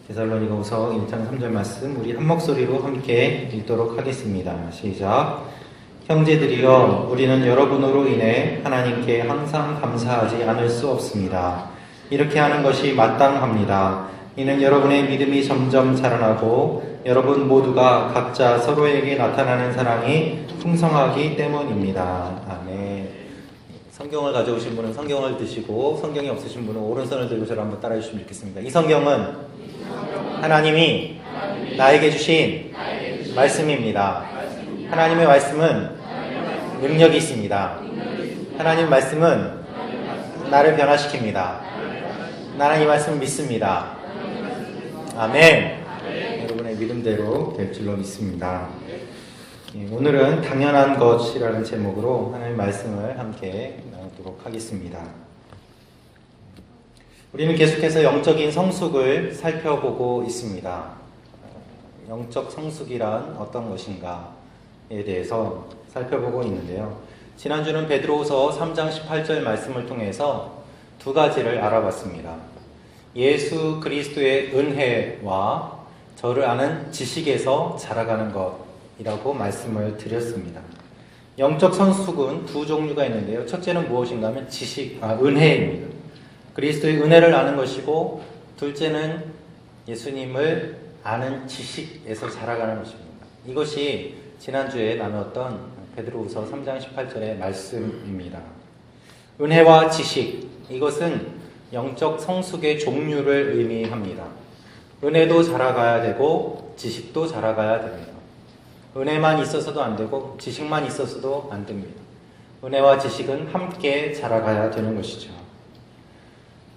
데살로니가후서 1장 3절 말씀 우리 한 목소리로 함께 읽도록 하겠습니다. 시작. 형제들이여, 우리는 여러분으로 인해 하나님께 항상 감사하지 않을 수 없습니다. 이렇게 하는 것이 마땅합니다. 이는 여러분의 믿음이 점점 자라나고 여러분 모두가 각자 서로에게 나타나는 사랑이 풍성하기 때문입니다. 아멘. 성경을 가져오신 분은 성경을 드시고, 성경이 없으신 분은 오른손을 들고 저를 한번 따라해 주시면 좋겠습니다. 이 성경은 하나님이 나에게 주신 말씀입니다. 하나님의 말씀은 능력이 있습니다. 하나님의 말씀은 나를 변화시킵니다. 나는 이 말씀을 믿습니다. 아멘. 여러분의 믿음대로 될 줄로 믿습니다. 오늘은 당연한 것이라는 제목으로 하나님의 말씀을 함께 나누도록 하겠습니다. 우리는 계속해서 영적인 성숙을 살펴보고 있습니다. 영적 성숙이란 어떤 것인가에 대해서 살펴보고 있는데요. 지난주는 베드로후서 3장 18절 말씀을 통해서 두 가지를 알아봤습니다. 예수 그리스도의 은혜와 저를 아는 지식에서 자라가는 것이라고 말씀을 드렸습니다. 영적 성숙은 두 종류가 있는데요. 첫째는 무엇인가 하면 은혜입니다. 그리스도의 은혜를 아는 것이고, 둘째는 예수님을 아는 지식에서 자라가는 것입니다. 이것이 지난주에 나눴던 베드로후서 3장 18절의 말씀입니다. 은혜와 지식, 이것은 영적 성숙의 종류를 의미합니다. 은혜도 자라가야 되고 지식도 자라가야 됩니다. 은혜만 있어서도 안 되고 지식만 있어서도 안 됩니다. 은혜와 지식은 함께 자라가야 되는 것이죠.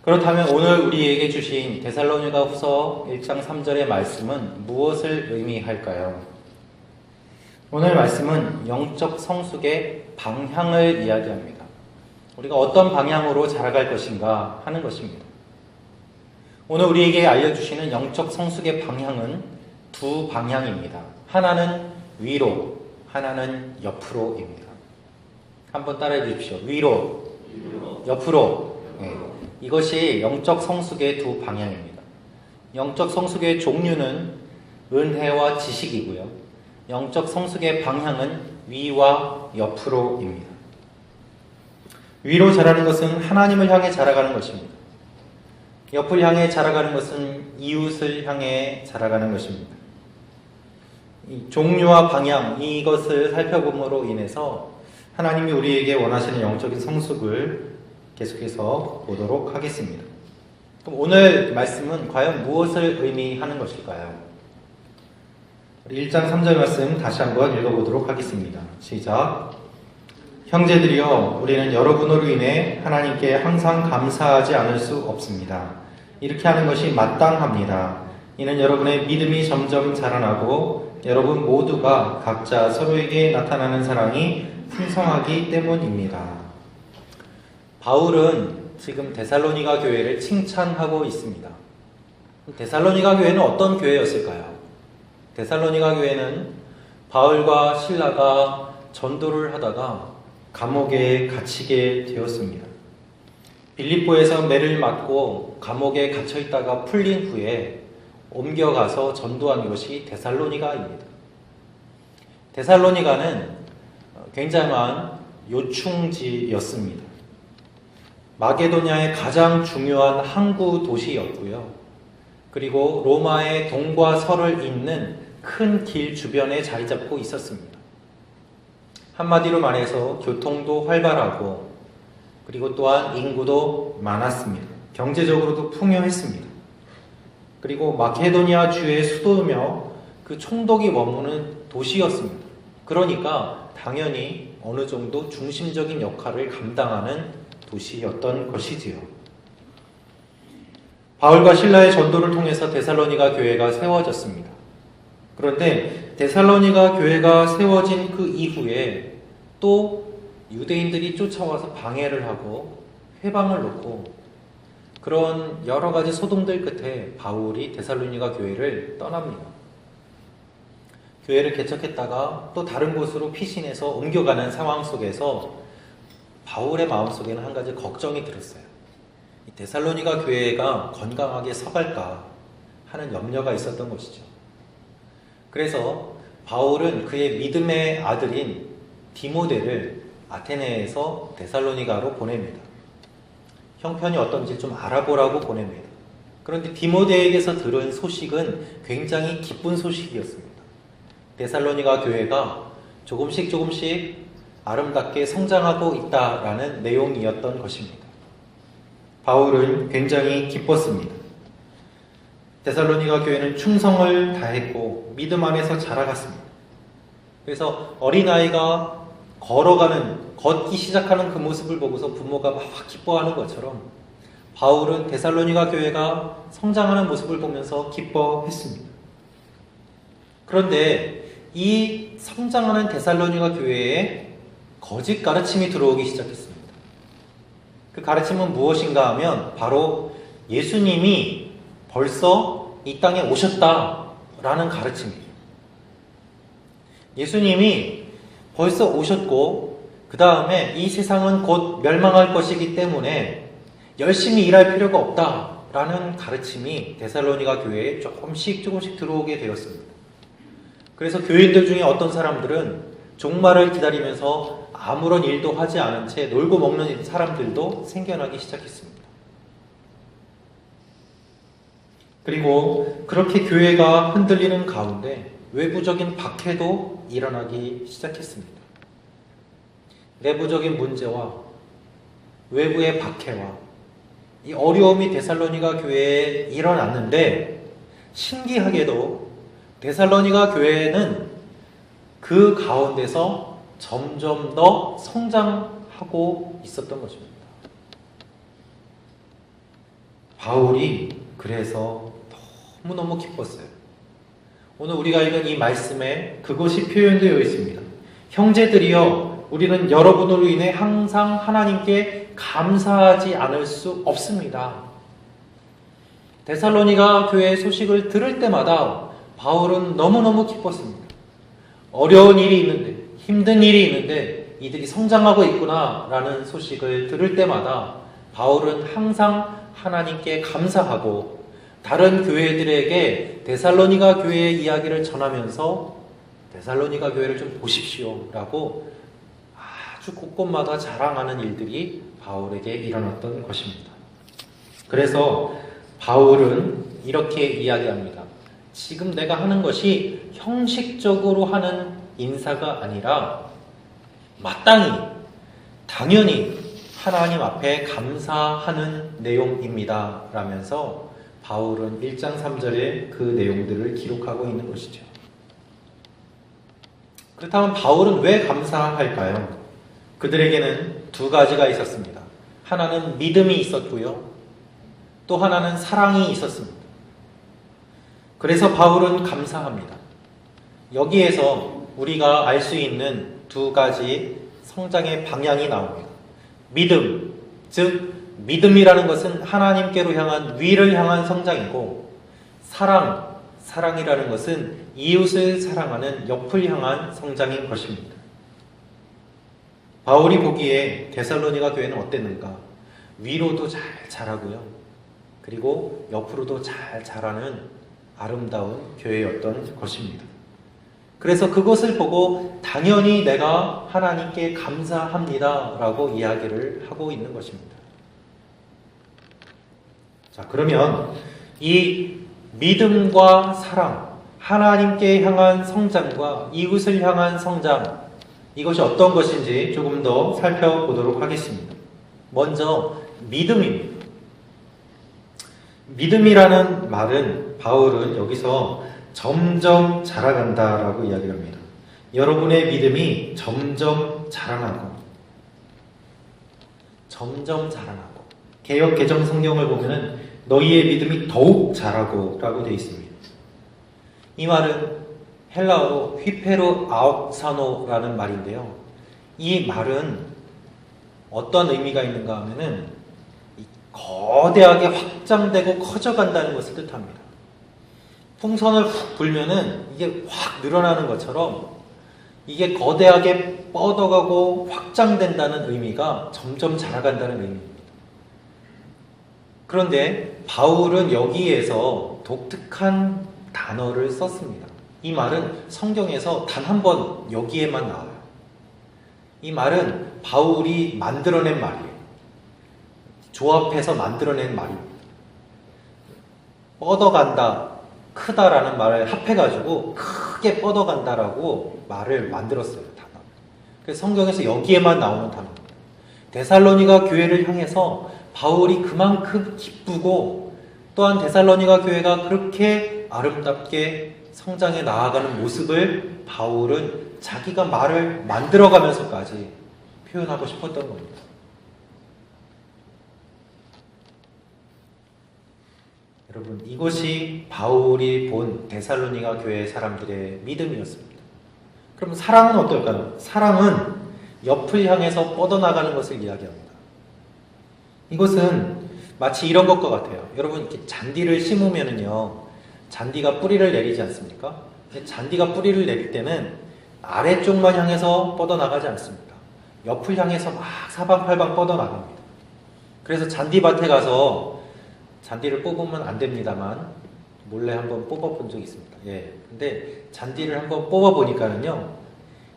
그렇다면 오늘 우리에게 주신 데살로니가후서 1장 3절의 말씀은 무엇을 의미할까요? 오늘 말씀은 영적 성숙의 방향을 이야기합니다. 우리가 어떤 방향으로 자라갈 것인가 하는 것입니다. 오늘 우리에게 알려주시는 영적 성숙의 방향은 두 방향입니다. 하나는 위로, 하나는 옆으로입니다. 한번 따라해 주십시오. 위로, 옆으로. 네. 이것이 영적 성숙의 두 방향입니다. 영적 성숙의 종류는 은혜와 지식이고요. 영적 성숙의 방향은 위와 옆으로입니다. 위로 자라는 것은 하나님을 향해 자라가는 것입니다. 옆을 향해 자라가는 것은 이웃을 향해 자라가는 것입니다. 이 종류와 방향, 이것을 살펴봄으로 인해서 하나님이 우리에게 원하시는 영적인 성숙을 계속해서 보도록 하겠습니다. 그럼 오늘 말씀은 과연 무엇을 의미하는 것일까요? 1장 3절 말씀 다시 한번 읽어보도록 하겠습니다. 시작. 형제들이여, 우리는 여러분으로 인해 하나님께 항상 감사하지 않을 수 없습니다. 이렇게 하는 것이 마땅합니다. 이는 여러분의 믿음이 점점 자라나고 여러분 모두가 각자 서로에게 나타나는 사랑이 풍성하기 때문입니다. 바울은 지금 데살로니가 교회를 칭찬하고 있습니다. 데살로니가 교회는 어떤 교회였을까요? 데살로니가 교회는 바울과 실라가 전도를 하다가 감옥에 갇히게 되었습니다. 빌립보에서 매를 맞고 감옥에 갇혀 있다가 풀린 후에 옮겨가서 전도한 곳이 데살로니가입니다. 데살로니가는 굉장한 요충지였습니다. 마게도냐의 가장 중요한 항구 도시였고요. 그리고 로마의 동과 서를 잇는 큰 길 주변에 자리 잡고 있었습니다. 한마디로 말해서 교통도 활발하고, 그리고 또한 인구도 많았습니다. 경제적으로도 풍요했습니다. 그리고 마케도니아 주의 수도며 그 총독이 머무는 도시였습니다. 그러니까 당연히 어느 정도 중심적인 역할을 감당하는 도시였던 것이지요. 바울과 실라의 전도를 통해서 데살로니가 교회가 세워졌습니다. 그런데 데살로니가 교회가 세워진 그 이후에 또 유대인들이 쫓아와서 방해를 하고 회방을 놓고 그런 여러 가지 소동들 끝에 바울이 데살로니가 교회를 떠납니다. 교회를 개척했다가 또 다른 곳으로 피신해서 옮겨가는 상황 속에서 바울의 마음속에는 한 가지 걱정이 들었어요. 데살로니가 교회가 건강하게 서갈까 하는 염려가 있었던 것이죠. 그래서 바울은 그의 믿음의 아들인 디모데를 아테네에서 데살로니가로 보냅니다. 형편이 어떤지 좀 알아보라고 보냅니다. 그런데 디모데에게서 들은 소식은 굉장히 기쁜 소식이었습니다. 데살로니가 교회가 조금씩 아름답게 성장하고 있다라는 내용이었던 것입니다. 바울은 굉장히 기뻤습니다. 데살로니가 교회는 충성을 다했고 믿음 안에서 자라갔습니다. 그래서 어린아이가 걷기 시작하는 그 모습을 보고서 부모가 막 기뻐하는 것처럼 바울은 데살로니가 교회가 성장하는 모습을 보면서 기뻐했습니다. 그런데 이 성장하는 데살로니가 교회에 거짓 가르침이 들어오기 시작했습니다. 그 가르침은 무엇인가 하면 바로 예수님이 벌써 이 땅에 오셨다라는 가르침이에요. 예수님이 벌써 오셨고 그 다음에 이 세상은 곧 멸망할 것이기 때문에 열심히 일할 필요가 없다라는 가르침이 데살로니가 교회에 조금씩 들어오게 되었습니다. 그래서 교인들 중에 어떤 사람들은 종말을 기다리면서 아무런 일도 하지 않은 채 놀고 먹는 사람들도 생겨나기 시작했습니다. 그리고 그렇게 교회가 흔들리는 가운데 외부적인 박해도 일어나기 시작했습니다. 내부적인 문제와 외부의 박해와 이 어려움이 데살로니가 교회에 일어났는데 신기하게도 데살로니가 교회는 그 가운데서 점점 더 성장하고 있었던 것입니다. 바울이 그래서 너무너무 기뻤어요. 오늘 우리가 읽은 이 말씀에 그것이 표현되어 있습니다. 형제들이여, 우리는 여러분으로 인해 항상 하나님께 감사하지 않을 수 없습니다. 데살로니가 교회의 소식을 들을 때마다 바울은 너무너무 기뻤습니다. 어려운 일이 있는데, 힘든 일이 있는데 이들이 성장하고 있구나라는 소식을 들을 때마다 바울은 항상 하나님께 감사하고 다른 교회들에게 데살로니가 교회의 이야기를 전하면서 데살로니가 교회를 좀 보십시오라고 아주 곳곳마다 자랑하는 일들이 바울에게 일어났던 것입니다. 그래서 바울은 이렇게 이야기합니다. 지금 내가 하는 것이 형식적으로 하는 인사가 아니라 마땅히, 당연히 하나님 앞에 감사하는 내용입니다 라면서 바울은 1장 3절에 그 내용들을 기록하고 있는 것이죠. 그렇다면 바울은 왜 감사할까요? 그들에게는 두 가지가 있었습니다. 하나는 믿음이 있었고요, 또 하나는 사랑이 있었습니다. 그래서 바울은 감사합니다. 여기에서 우리가 알 수 있는 두 가지 성장의 방향이 나옵니다. 믿음, 즉 믿음이라는 것은 하나님께로 향한 위를 향한 성장이고, 사랑이라는 것은 이웃을 사랑하는 옆을 향한 성장인 것입니다. 바울이 보기에 데살로니가 교회는 어땠는가? 위로도 잘 자라고요, 그리고 옆으로도 잘 자라는 아름다운 교회였던 것입니다. 그래서 그것을 보고 당연히 내가 하나님께 감사합니다 라고 이야기를 하고 있는 것입니다. 자, 그러면 이 믿음과 사랑, 하나님께 향한 성장과 이웃을 향한 성장, 이것이 어떤 것인지 조금 더 살펴보도록 하겠습니다. 먼저 믿음입니다. 믿음이라는 말은 바울은 여기서 점점 자라간다라고 이야기를 합니다. 여러분의 믿음이 점점 자라나고 개역 개정 성경을 보면은 너희의 믿음이 더욱 자라고 라고 되어 있습니다. 이 말은 헬라어로 휘페로 아옥사노라는 말인데요, 이 말은 어떤 의미가 있는가 하면은 거대하게 확장되고 커져간다는 것을 뜻합니다. 풍선을 훅 불면은 이게 확 늘어나는 것처럼 이게 거대하게 뻗어가고 확장된다는 의미가 점점 자라간다는 의미입니다. 그런데 바울은 여기에서 독특한 단어를 썼습니다. 이 말은 성경에서 단 한 번 여기에만 나와요. 이 말은 바울이 만들어낸 말이에요. 조합해서 만들어낸 말입니다. 뻗어간다, 크다라는 말을 합해가지고 크게 뻗어간다라고 말을 만들었어요. 단어. 그래서 성경에서 여기에만 나오는 단어입니다. 데살로니가 교회를 향해서 바울이 그만큼 기쁘고 또한 데살로니가 교회가 그렇게 아름답게 성장해 나아가는 모습을 바울은 자기가 말을 만들어가면서까지 표현하고 싶었던 겁니다. 여러분, 이것이 바울이 본 데살로니가 교회 사람들의 믿음이었습니다. 그럼 사랑은 어떨까요? 사랑은 옆을 향해서 뻗어나가는 것을 이야기합니다. 이것은 마치 이런 것과 같아요. 여러분, 이렇게 잔디를 심으면은요, 잔디가 뿌리를 내리지 않습니까? 잔디가 뿌리를 내릴 때는 아래쪽만 향해서 뻗어나가지 않습니다. 옆을 향해서 막 사방팔방 뻗어나갑니다. 그래서 잔디밭에 가서 잔디를 뽑으면 안 됩니다만 몰래 한번 뽑아본 적이 있습니다. 예. 근데 잔디를 한번 뽑아보니까는요,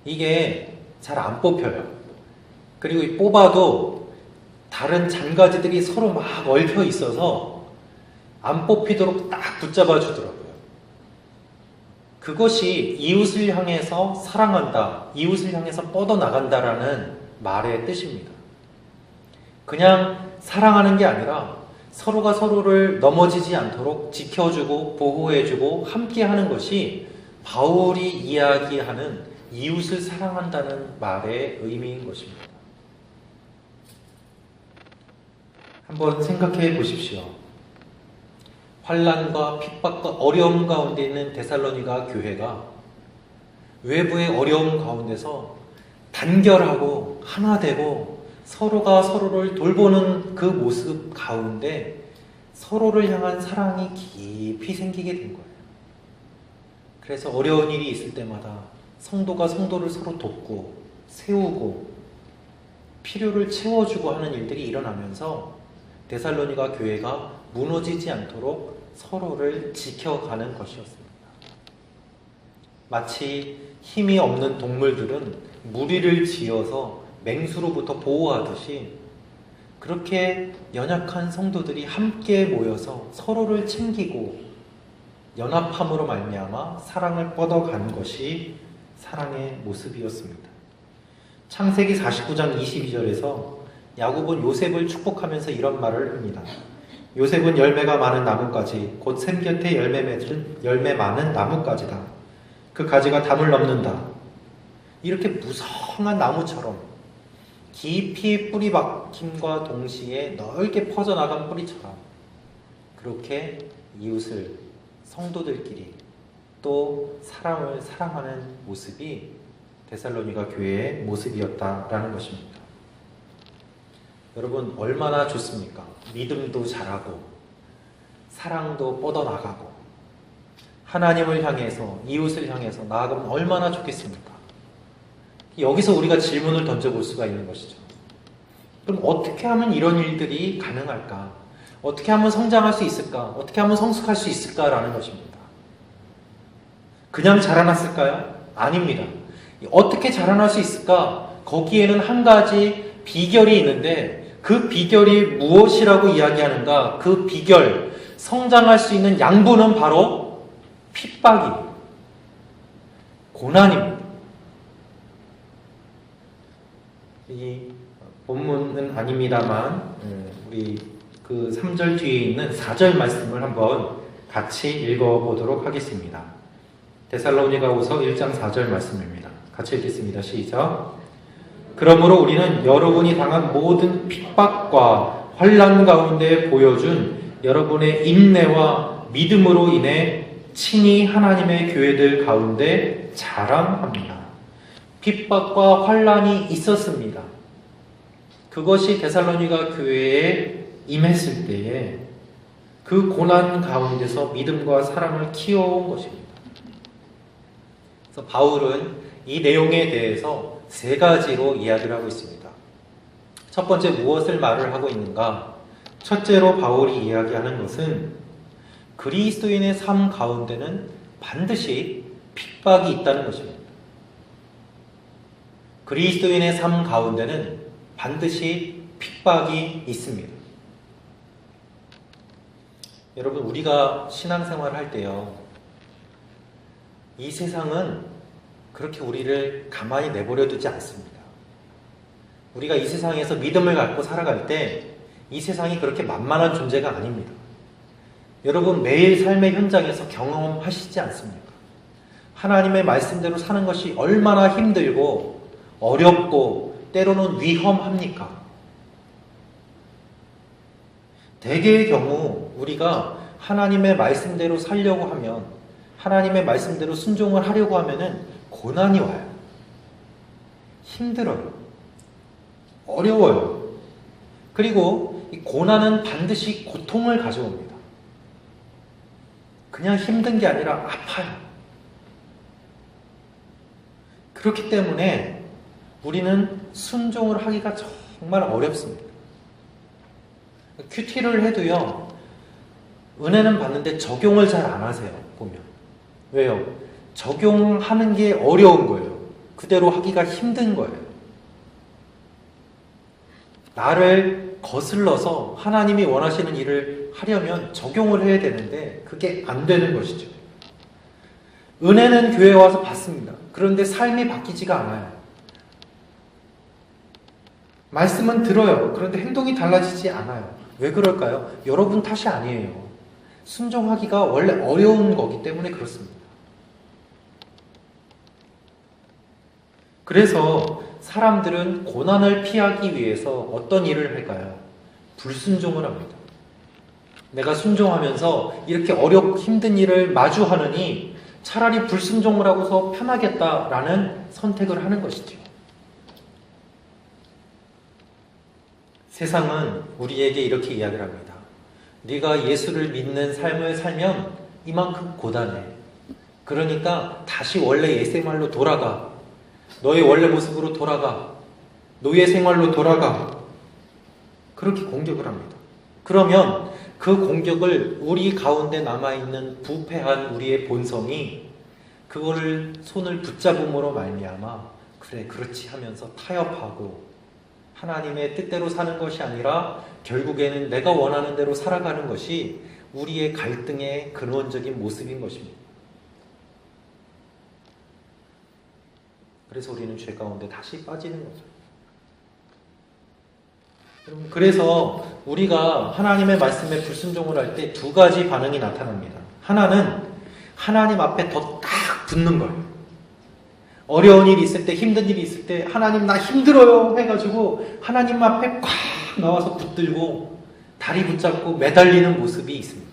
이게 잘 안 뽑혀요. 그리고 이 뽑아도 다른 잔가지들이 서로 막 얽혀 있어서 안 뽑히도록 딱 붙잡아 주더라고요. 그것이 이웃을 향해서 사랑한다, 이웃을 향해서 뻗어나간다라는 말의 뜻입니다. 그냥 사랑하는 게 아니라 서로가 서로를 넘어지지 않도록 지켜주고 보호해주고 함께하는 것이 바울이 이야기하는 이웃을 사랑한다는 말의 의미인 것입니다. 한번 생각해 보십시오. 환난과 핍박과 어려움 가운데 있는 데살로니가 교회가 외부의 어려움 가운데서 단결하고 하나 되고 서로가 서로를 돌보는 그 모습 가운데 서로를 향한 사랑이 깊이 생기게 된 거예요. 그래서 어려운 일이 있을 때마다 성도가 성도를 서로 돕고 세우고 필요를 채워주고 하는 일들이 일어나면서 데살로니가 교회가 무너지지 않도록 서로를 지켜가는 것이었습니다. 마치 힘이 없는 동물들은 무리를 지어서 맹수로부터 보호하듯이 그렇게 연약한 성도들이 함께 모여서 서로를 챙기고 연합함으로 말미암아 사랑을 뻗어가는 것이 사랑의 모습이었습니다. 창세기 49장 22절에서 야곱은 요셉을 축복하면서 이런 말을 합니다. 요셉은 열매가 많은 나뭇가지, 곧 샘 곁에 열매 많은 나뭇가지다. 그 가지가 담을 넘는다. 이렇게 무성한 나무처럼 깊이 뿌리 박힘과 동시에 넓게 퍼져나간 뿌리처럼 그렇게 이웃을 성도들끼리 또 사랑을 사랑하는 모습이 데살로니가 교회의 모습이었다라는 것입니다. 여러분, 얼마나 좋습니까? 믿음도 자라고 사랑도 뻗어나가고 하나님을 향해서 이웃을 향해서 나아가면 얼마나 좋겠습니까? 여기서 우리가 질문을 던져볼 수가 있는 것이죠. 그럼 어떻게 하면 이런 일들이 가능할까? 어떻게 하면 성장할 수 있을까? 어떻게 하면 성숙할 수 있을까라는 것입니다. 그냥 자라났을까요? 아닙니다. 어떻게 자라날 수 있을까? 거기에는 한 가지 비결이 있는데 그 비결이 무엇이라고 이야기하는가? 그 비결, 성장할 수 있는 양분은 바로 핍박입니다. 고난입니다. 이 본문은 아닙니다만 우리 그 3절 뒤에 있는 4절 말씀을 한번 같이 읽어보도록 하겠습니다. 데살로니가후서 1장 4절 말씀입니다. 같이 읽겠습니다. 시작. 그러므로 우리는 여러분이 당한 모든 핍박과 환난 가운데 보여준 여러분의 인내와 믿음으로 인해 친히 하나님의 교회들 가운데 자랑합니다. 핍박과 환난이 있었습니다. 그것이 데살로니가 교회에 임했을 때에 그 고난 가운데서 믿음과 사랑을 키워온 것입니다. 그래서 바울은 이 내용에 대해서 세 가지로 이야기를 하고 있습니다. 첫 번째, 무엇을 말을 하고 있는가? 첫째로 바울이 이야기하는 것은 그리스도인의 삶 가운데는 반드시 핍박이 있다는 것입니다. 그리스도인의 삶 가운데는 반드시 핍박이 있습니다. 여러분, 우리가 신앙생활을 할 때요, 이 세상은 그렇게 우리를 가만히 내버려 두지 않습니다. 우리가 이 세상에서 믿음을 갖고 살아갈 때 이 세상이 그렇게 만만한 존재가 아닙니다. 여러분, 매일 삶의 현장에서 경험하시지 않습니까? 하나님의 말씀대로 사는 것이 얼마나 힘들고 어렵고 때로는 위험합니까? 대개의 경우 우리가 하나님의 말씀대로 살려고 하면, 하나님의 말씀대로 순종을 하려고 하면은 고난이 와요. 힘들어요. 어려워요. 그리고 이 고난은 반드시 고통을 가져옵니다. 그냥 힘든 게 아니라 아파요. 그렇기 때문에 우리는 순종을 하기가 정말 어렵습니다. 큐티를 해도요, 은혜는 받는데 적용을 잘 안 하세요, 보면. 왜요? 적용하는 게 어려운 거예요. 그대로 하기가 힘든 거예요. 나를 거슬러서 하나님이 원하시는 일을 하려면 적용을 해야 되는데 그게 안 되는 것이죠. 은혜는 교회에 와서 받습니다. 그런데 삶이 바뀌지가 않아요. 말씀은 들어요. 그런데 행동이 달라지지 않아요. 왜 그럴까요? 여러분 탓이 아니에요. 순종하기가 원래 어려운 거기 때문에 그렇습니다. 그래서 사람들은 고난을 피하기 위해서 어떤 일을 할까요? 불순종을 합니다. 내가 순종하면서 이렇게 어렵고 힘든 일을 마주하느니 차라리 불순종을 하고서 편하겠다라는 선택을 하는 것이죠. 세상은 우리에게 이렇게 이야기를 합니다. 네가 예수를 믿는 삶을 살면 이만큼 고단해. 그러니까 다시 원래 옛 생활로 돌아가. 너의 원래 모습으로 돌아가. 노예 생활로 돌아가. 그렇게 공격을 합니다. 그러면 그 공격을 우리 가운데 남아있는 부패한 우리의 본성이 그거를 손을 붙잡음으로 말미암아 그래 그렇지 하면서 타협하고 하나님의 뜻대로 사는 것이 아니라 결국에는 내가 원하는 대로 살아가는 것이 우리의 갈등의 근원적인 모습인 것입니다. 그래서 우리는 죄 가운데 다시 빠지는 거죠. 여러분, 그래서 우리가 하나님의 말씀에 불순종을 할 때 두 가지 반응이 나타납니다. 하나는 하나님 앞에 더 딱 붙는 거예요. 어려운 일이 있을 때, 힘든 일이 있을 때 하나님 나 힘들어요 해가지고 하나님 앞에 꽉 나와서 붙들고 다리 붙잡고 매달리는 모습이 있습니다.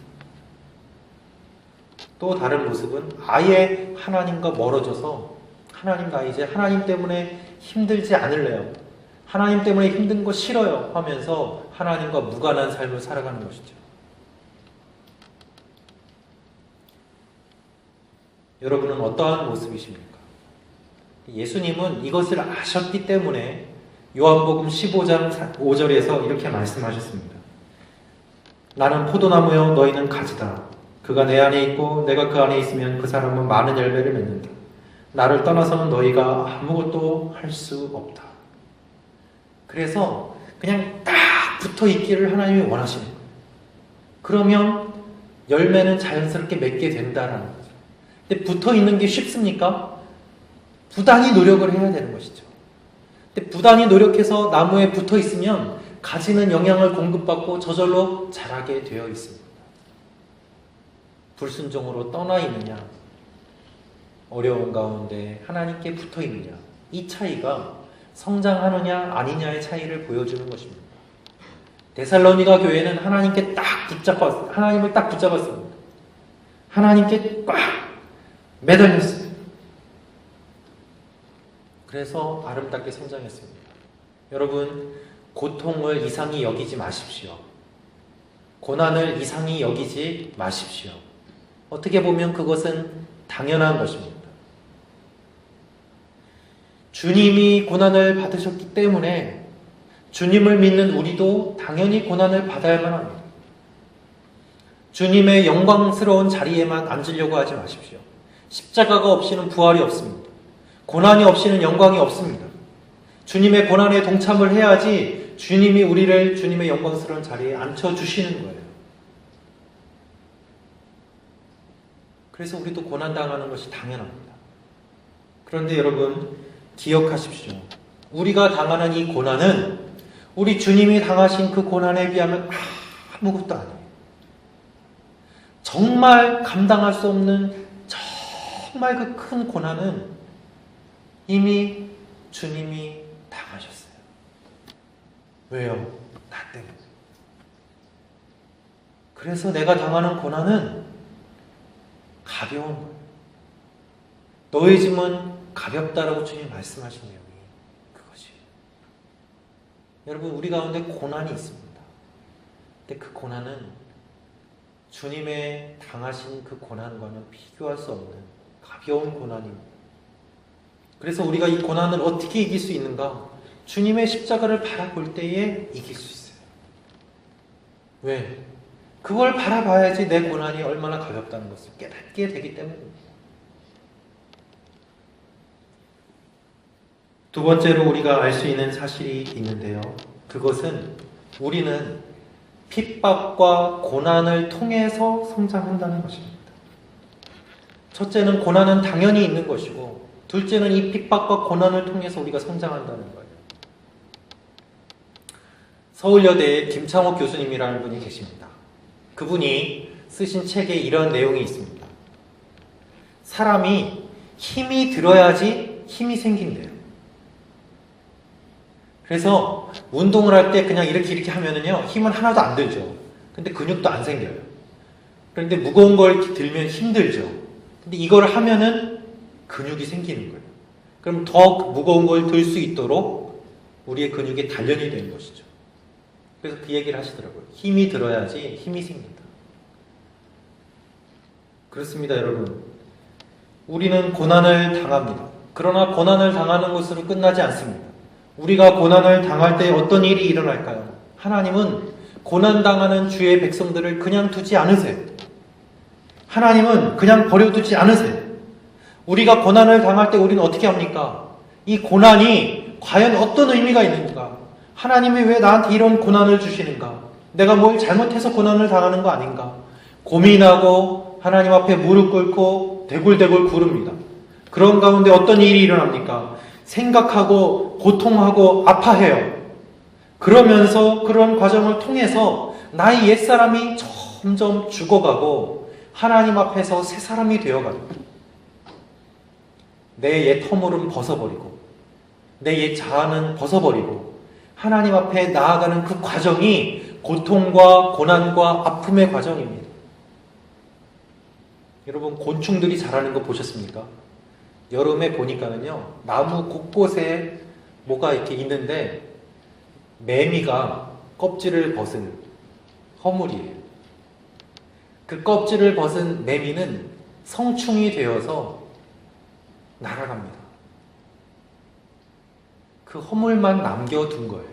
또 다른 모습은 아예 하나님과 멀어져서 하나님 나 이제 하나님 때문에 힘들지 않을래요. 하나님 때문에 힘든 거 싫어요 하면서 하나님과 무관한 삶을 살아가는 것이죠. 여러분은 어떠한 모습이십니까? 예수님은 이것을 아셨기 때문에 요한복음 15장 5절에서 이렇게 말씀하셨습니다. 나는 포도나무요 너희는 가지다. 그가 내 안에 있고 내가 그 안에 있으면 그 사람은 많은 열매를 맺는다. 나를 떠나서는 너희가 아무것도 할 수 없다. 그래서 그냥 딱 붙어 있기를 하나님이 원하시는 거예요. 그러면 열매는 자연스럽게 맺게 된다라는 거죠. 근데 붙어 있는 게 쉽습니까? 부단히 노력을 해야 되는 것이죠. 근데 부단히 노력해서 나무에 붙어 있으면 가지는 영양을 공급받고 저절로 자라게 되어 있습니다. 불순종으로 떠나 있느냐, 어려운 가운데 하나님께 붙어 있느냐, 이 차이가 성장하느냐 아니냐의 차이를 보여주는 것입니다. 데살로니가 교회는 하나님을 딱 붙잡았습니다. 하나님께 꽉 매달렸어요. 그래서 아름답게 성장했습니다. 여러분, 고통을 이상히 여기지 마십시오. 고난을 이상히 여기지 마십시오. 어떻게 보면 그것은 당연한 것입니다. 주님이 고난을 받으셨기 때문에 주님을 믿는 우리도 당연히 고난을 받아야만 합니다. 주님의 영광스러운 자리에만 앉으려고 하지 마십시오. 십자가가 없이는 부활이 없습니다. 고난이 없이는 영광이 없습니다. 주님의 고난에 동참을 해야지 주님이 우리를 주님의 영광스러운 자리에 앉혀주시는 거예요. 그래서 우리도 고난당하는 것이 당연합니다. 그런데 여러분 기억하십시오. 우리가 당하는 이 고난은 우리 주님이 당하신 그 고난에 비하면 아무것도 아니에요. 정말 감당할 수 없는 정말 그 큰 고난은 이미 주님이 당하셨어요. 왜요? 나 때문에. 그래서 내가 당하는 고난은 가벼운 거예요. 너의 짐은 가볍다라고 주님 말씀하신 내용이 그것이에요. 여러분 우리 가운데 고난이 있습니다. 근데 그 고난은 주님의 당하신 그 고난과는 비교할 수 없는 가벼운 고난입니다. 그래서 우리가 이 고난을 어떻게 이길 수 있는가? 주님의 십자가를 바라볼 때에 이길 수 있어요. 왜? 그걸 바라봐야지 내 고난이 얼마나 가볍다는 것을 깨닫게 되기 때문입니다. 두 번째로 우리가 알 수 있는 사실이 있는데요. 그것은 우리는 핍박과 고난을 통해서 성장한다는 것입니다. 첫째는 고난은 당연히 있는 것이고, 둘째는 이 핍박과 고난을 통해서 우리가 성장한다는 거예요. 서울여대에 김창옥 교수님이라는 분이 계십니다. 그분이 쓰신 책에 이런 내용이 있습니다. 사람이 힘이 들어야지 힘이 생긴대요. 그래서 운동을 할 때 그냥 이렇게 하면은요, 힘은 하나도 안 들죠. 근데 근육도 안 생겨요. 그런데 무거운 걸 들면 힘들죠. 근데 이걸 하면은 근육이 생기는 거예요. 그럼 더 무거운 걸 들 수 있도록 우리의 근육이 단련이 되는 것이죠. 그래서 그 얘기를 하시더라고요. 힘이 들어야지 힘이 생긴다. 그렇습니다, 여러분. 우리는 고난을 당합니다. 그러나 고난을 당하는 것으로 끝나지 않습니다. 우리가 고난을 당할 때 어떤 일이 일어날까요? 하나님은 고난당하는 주의 백성들을 그냥 두지 않으세요. 하나님은 그냥 버려두지 않으세요. 우리가 고난을 당할 때 우리는 어떻게 합니까? 이 고난이 과연 어떤 의미가 있는가? 하나님이 왜 나한테 이런 고난을 주시는가? 내가 뭘 잘못해서 고난을 당하는 거 아닌가? 고민하고 하나님 앞에 무릎 꿇고 대굴대굴 구릅니다. 그런 가운데 어떤 일이 일어납니까? 생각하고 고통하고 아파해요. 그러면서 그런 과정을 통해서 나의 옛사람이 점점 죽어가고 하나님 앞에서 새 사람이 되어갑니다. 내 옛 허물은 벗어버리고 내 옛 자아는 벗어버리고 하나님 앞에 나아가는 그 과정이 고통과 고난과 아픔의 과정입니다. 여러분 곤충들이 자라는 거 보셨습니까? 여름에 보니까는요, 나무 곳곳에 뭐가 이렇게 있는데 매미가 껍질을 벗은 허물이에요. 그 껍질을 벗은 매미는 성충이 되어서 날아갑니다. 그 허물만 남겨둔 거예요.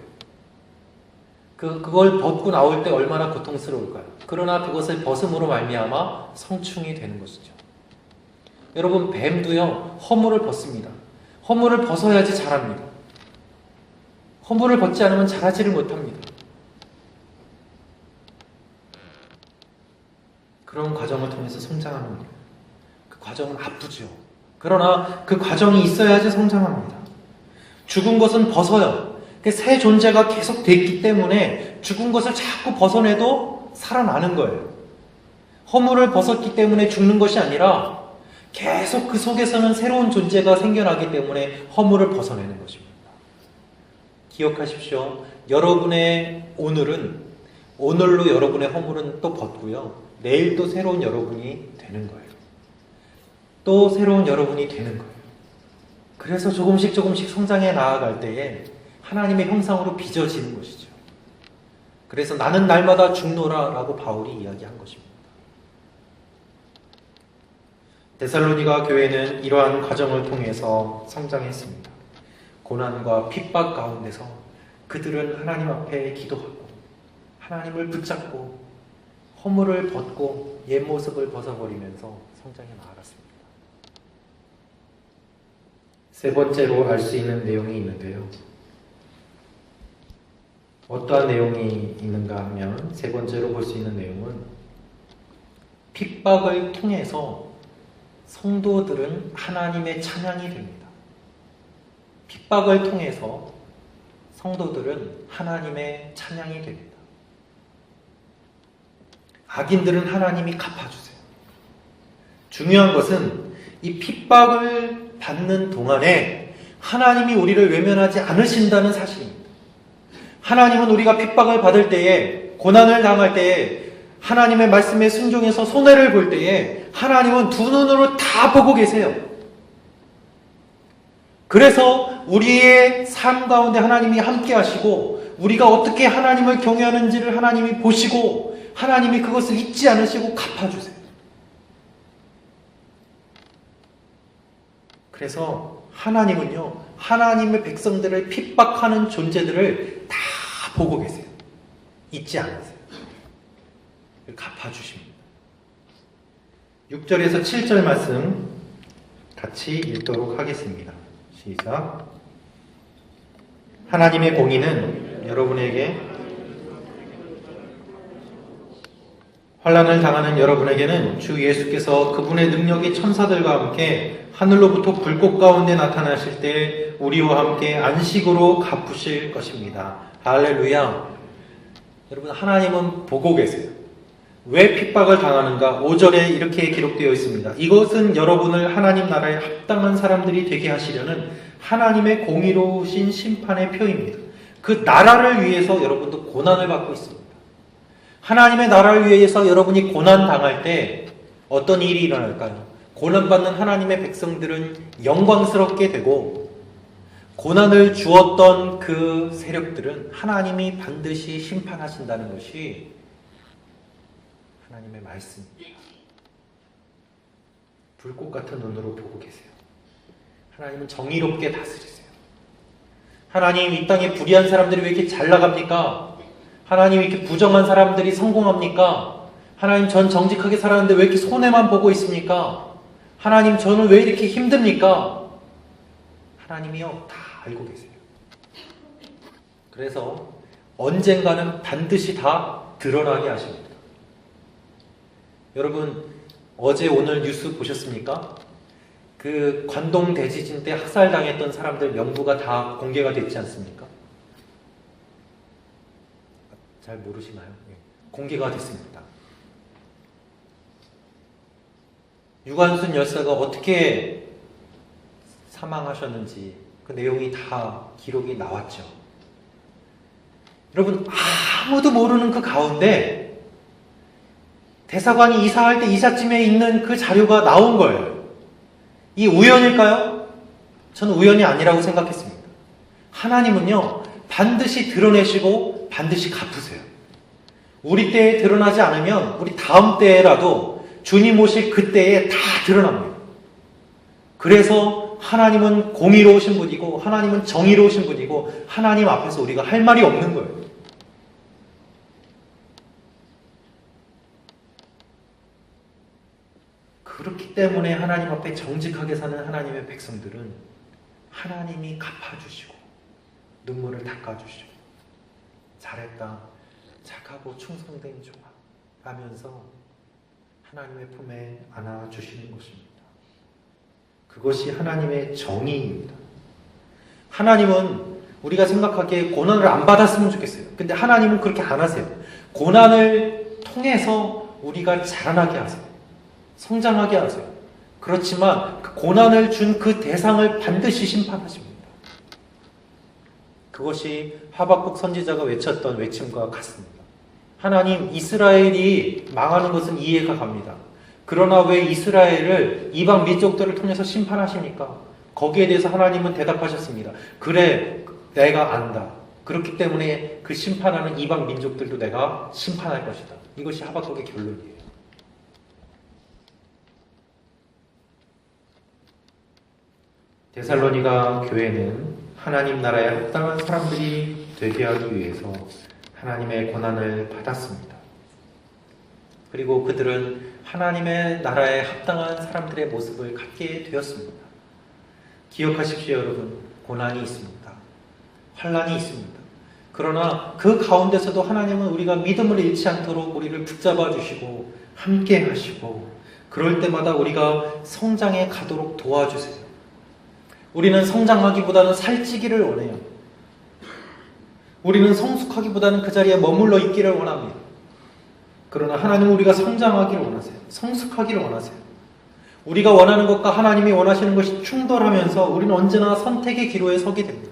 그걸 벗고 나올 때 얼마나 고통스러울까요? 그러나 그것을 벗음으로 말미암아 성충이 되는 것이죠. 여러분 뱀도요 허물을 벗습니다. 허물을 벗어야지 자랍니다. 허물을 벗지 않으면 자라지를 못합니다. 그런 과정을 통해서 성장하는 거예요. 그 과정은 아프죠. 그러나 그 과정이 있어야지 성장합니다. 죽은 것은 벗어요. 새 존재가 계속 됐기 때문에 죽은 것을 자꾸 벗어내도 살아나는 거예요. 허물을 벗었기 때문에 죽는 것이 아니라 계속 그 속에서는 새로운 존재가 생겨나기 때문에 허물을 벗어내는 것입니다. 기억하십시오. 여러분의 오늘로 여러분의 허물은 또 벗고요. 내일 또 새로운 여러분이 되는 거예요. 또 새로운 여러분이 되는 거예요. 그래서 조금씩 성장해 나아갈 때에 하나님의 형상으로 빚어지는 것이죠. 그래서 나는 날마다 죽노라 라고 바울이 이야기한 것입니다. 데살로니가 교회는 이러한 과정을 통해서 성장했습니다. 고난과 핍박 가운데서 그들은 하나님 앞에 기도하고 하나님을 붙잡고 허물을 벗고 옛 모습을 벗어버리면서 성장해 나아갔습니다. 세 번째로 알 수 있는 내용이 있는데요. 어떠한 내용이 있는가 하면 세 번째로 볼 수 있는 내용은 핍박을 통해서 성도들은 하나님의 찬양이 됩니다. 핍박을 통해서 성도들은 하나님의 찬양이 됩니다. 악인들은 하나님이 갚아주세요. 중요한 것은 이 핍박을 받는 동안에 하나님이 우리를 외면하지 않으신다는 사실입니다. 하나님은 우리가 핍박을 받을 때에, 고난을 당할 때에, 하나님의 말씀에 순종해서 손해를 볼 때에 하나님은 두 눈으로 다 보고 계세요. 그래서 우리의 삶 가운데 하나님이 함께 하시고 우리가 어떻게 하나님을 경외하는지를 하나님이 보시고 하나님이 그것을 잊지 않으시고 갚아주세요. 그래서 하나님은요, 하나님의 백성들을 핍박하는 존재들을 다 보고 계세요. 잊지 않으세요. 갚아주십니다. 6절에서 7절 말씀 같이 읽도록 하겠습니다. 시작. 하나님의 공의는 여러분에게 환난을 당하는 여러분에게는 주 예수께서 그분의 능력이 천사들과 함께 하늘로부터 불꽃 가운데 나타나실 때 우리와 함께 안식으로 갚으실 것입니다. 할렐루야. 여러분, 하나님은 보고 계세요. 왜 핍박을 당하는가? 5절에 이렇게 기록되어 있습니다. 이것은 여러분을 하나님 나라에 합당한 사람들이 되게 하시려는 하나님의 공의로우신 심판의 표입니다. 그 나라를 위해서 여러분도 고난을 받고 있습니다. 하나님의 나라를 위해서 여러분이 고난 당할 때 어떤 일이 일어날까요? 고난받는 하나님의 백성들은 영광스럽게 되고, 고난을 주었던 그 세력들은 하나님이 반드시 심판하신다는 것이 하나님의 말씀입니다. 불꽃 같은 눈으로 보고 계세요. 하나님은 정의롭게 다스리세요. 하나님, 이 땅에 불의한 사람들이 왜 이렇게 잘 나갑니까? 하나님, 이렇게 부정한 사람들이 성공합니까? 하나님, 전 정직하게 살았는데 왜 이렇게 손해만 보고 있습니까? 하나님, 저는 왜 이렇게 힘듭니까? 하나님이요, 다 알고 계세요. 그래서 언젠가는 반드시 다 드러나게 하십니다. 여러분, 어제 오늘 뉴스 보셨습니까? 그 관동 대지진 때 학살당했던 사람들 명부가 다 공개가 됐지 않습니까? 잘 모르시나요? 네. 공개가 됐습니다. 유관순 열사가 어떻게 사망하셨는지 그 내용이 다 기록이 나왔죠. 여러분, 아무도 모르는 그 가운데 대사관이 이사할 때 이삿짐에 있는 그 자료가 나온 거예요. 이 우연일까요? 저는 우연이 아니라고 생각했습니다. 하나님은요, 반드시 드러내시고 반드시 갚으세요. 우리 때에 드러나지 않으면 우리 다음 때라도 주님 오실 그때에 다 드러납니다. 그래서 하나님은 공의로우신 분이고 하나님은 정의로우신 분이고 하나님 앞에서 우리가 할 말이 없는 거예요. 그렇기 때문에 하나님 앞에 정직하게 사는 하나님의 백성들은 하나님이 갚아주시고 눈물을 닦아주시고 잘했다, 착하고 충성된 종아 하면서 하나님의 품에 안아주시는 것입니다. 그것이 하나님의 정의입니다. 하나님은 우리가 생각하기에 고난을 안 받았으면 좋겠어요. 근데 하나님은 그렇게 안 하세요. 고난을 통해서 우리가 자라나게 하세요. 성장하게 하세요. 그렇지만 그 고난을 준 그 대상을 반드시 심판하십니다. 그것이 하박국 선지자가 외쳤던 외침과 같습니다. 하나님, 이스라엘이 망하는 것은 이해가 갑니다. 그러나 왜 이스라엘을 이방 민족들을 통해서 심판하십니까? 거기에 대해서 하나님은 대답하셨습니다. 그래, 내가 안다. 그렇기 때문에 그 심판하는 이방 민족들도 내가 심판할 것이다. 이것이 하박국의 결론이에요. 데살로니가 교회는 하나님 나라에 합당한 사람들이 되게 하기 위해서 하나님의 고난을 받았습니다. 그리고 그들은 하나님의 나라에 합당한 사람들의 모습을 갖게 되었습니다. 기억하십시오, 여러분. 고난이 있습니다. 환난이 있습니다. 그러나 그 가운데서도 하나님은 우리가 믿음을 잃지 않도록 우리를 붙잡아 주시고 함께 하시고 그럴 때마다 우리가 성장해 가도록 도와주세요. 우리는 성장하기보다는 살찌기를 원해요. 우리는 성숙하기보다는 그 자리에 머물러 있기를 원합니다. 그러나 하나님은 우리가 성장하기를 원하세요. 성숙하기를 원하세요. 우리가 원하는 것과 하나님이 원하시는 것이 충돌하면서 우리는 언제나 선택의 기로에 서게 됩니다.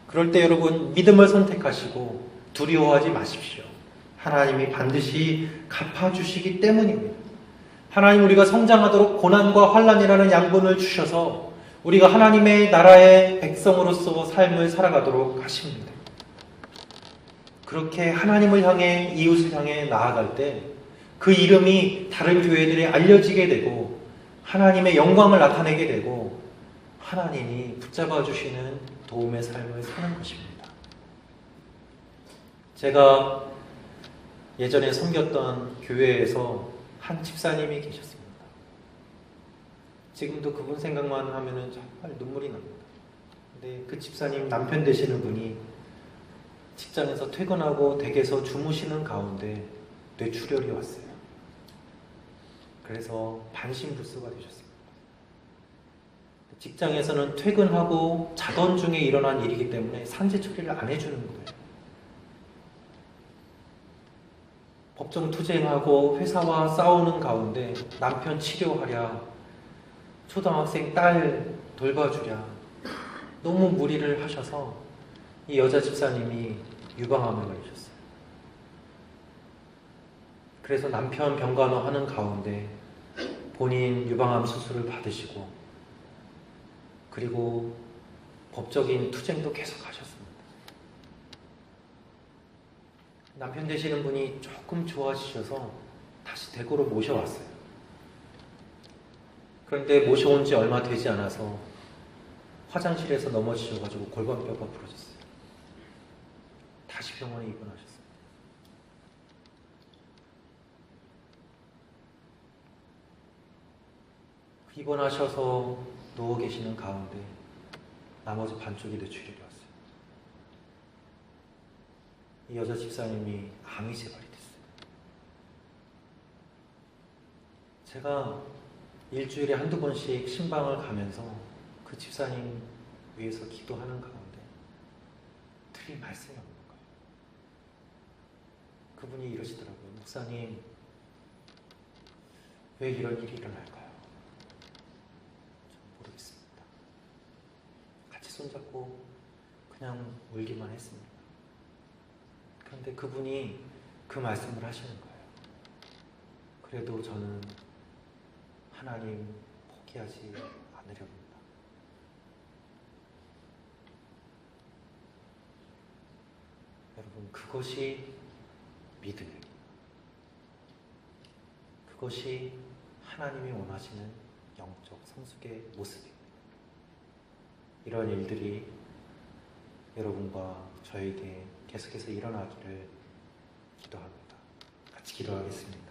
그럴 때 여러분 믿음을 선택하시고 두려워하지 마십시오. 하나님이 반드시 갚아주시기 때문입니다. 하나님 우리가 성장하도록 고난과 환난이라는 양분을 주셔서 우리가 하나님의 나라의 백성으로서 삶을 살아가도록 하십니다. 그렇게 하나님을 향해 이웃을 향해 나아갈 때 그 이름이 다른 교회들에 알려지게 되고 하나님의 영광을 나타내게 되고 하나님이 붙잡아 주시는 도움의 삶을 사는 것입니다. 제가 예전에 섬겼던 교회에서 한 집사님이 계셨습니다. 지금도 그분 생각만 하면은 정말 눈물이 납니다. 근데 그 집사님 남편 되시는 분이 직장에서 퇴근하고 댁에서 주무시는 가운데 뇌출혈이 왔어요. 그래서 반신불수가 되셨습니다. 직장에서는 퇴근하고 자던 중에 일어난 일이기 때문에 산재 처리를 안 해주는 거예요. 법정 투쟁하고 회사와 싸우는 가운데 남편 치료하랴, 초등학생 딸 돌봐주랴 너무 무리를 하셔서 이 여자 집사님이 유방암을 걸리셨어요. 그래서 남편 병간호 하는 가운데 본인 유방암 수술을 받으시고 그리고 법적인 투쟁도 계속 하셨습니다. 남편 되시는 분이 조금 좋아지셔서 다시 대구로 모셔왔어요. 그런데 모셔온 지 얼마 되지 않아서 화장실에서 넘어지셔가지고 골반뼈가 부러졌어요. 다시 병원에 입원하셨습니다. 입원하셔서 누워 계시는 가운데 나머지 반쪽이 뇌출혈이 왔어요. 이 여자 집사님이 암이 재발이 됐어요. 제가 일주일에 한두 번씩 신방을 가면서 그 집사님 위해서 기도하는 가운데 드릴 말씀이 없는 거예요. 그분이 이러시더라고요. 목사님, 왜 이런 일이 일어날까요? 전 모르겠습니다. 같이 손잡고 그냥 울기만 했습니다. 그런데 그분이 그 말씀을 하시는 거예요. 그래도 저는 하나님 포기하지 않으려 합니다. 여러분, 그것이 믿음입니다. 그것이 하나님이 원하시는 영적 성숙의 모습입니다. 이런 일들이 여러분과 저에게 계속해서 일어나기를 기도합니다. 같이 기도하겠습니다.